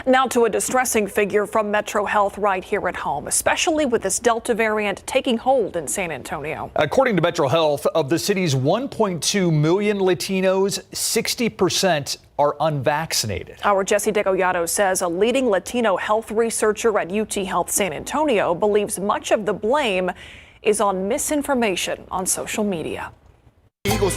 Now to a distressing figure from Metro Health right here at home, especially with this Delta variant taking hold in San Antonio. According to Metro Health, of the city's 1.2 million Latinos, 60% are unvaccinated. Our Jesse Degollado says a leading Latino health researcher at UT Health San Antonio believes much of the blame is on misinformation on social media. Appeals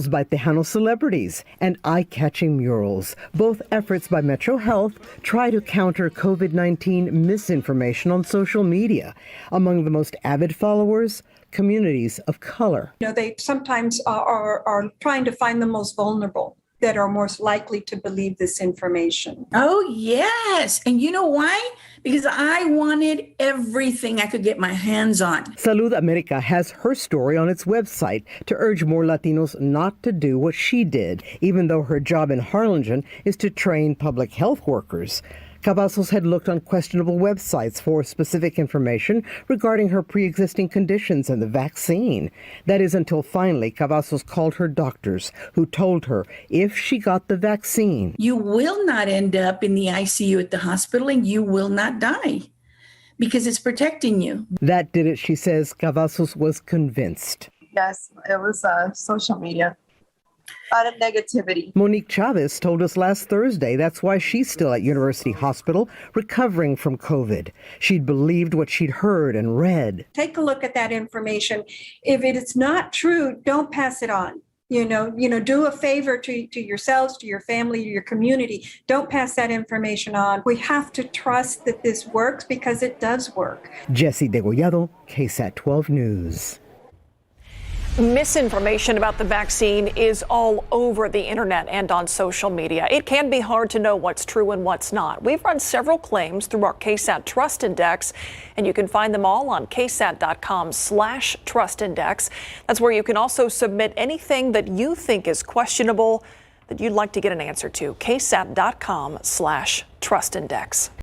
by Tejano celebrities and eye-catching murals. Both efforts by Metro Health try to counter COVID-19 misinformation on social media. Among the most avid followers, communities of color. You know, they sometimes are trying to find the most vulnerable that are most likely to believe this information. Oh, yes. And you know why? Because I wanted everything I could get my hands on. Salud America has her story on its website to urge more Latinos not to do what she did, even though her job in Harlingen is to train public health workers. Cavazos had looked on questionable websites for specific information regarding her pre-existing conditions and the vaccine. That is until finally Cavazos called her doctors, who told her if she got the vaccine, you will not end up in the ICU at the hospital and you will not die because it's protecting you. That did it, she says. Cavazos was convinced. Yes, it was social media. A lot of negativity. Monique Chavez told us last Thursday that's why she's still at University Hospital recovering from COVID. She'd believed what she'd heard and read. Take a look at that information. If it is not true, don't pass it on. You know, do a favor to yourselves, to your family, to your community. Don't pass that information on. We have to trust that this works because it does work. Jesse Degollado, KSAT 12 News. Misinformation about the vaccine is all over the internet and on social media. It can be hard to know what's true and what's not. We've run several claims through our KSAT Trust Index, and you can find them all on ksat.com/Trust Index. That's where you can also submit anything that you think is questionable that you'd like to get an answer to. ksat.com/Trust Index.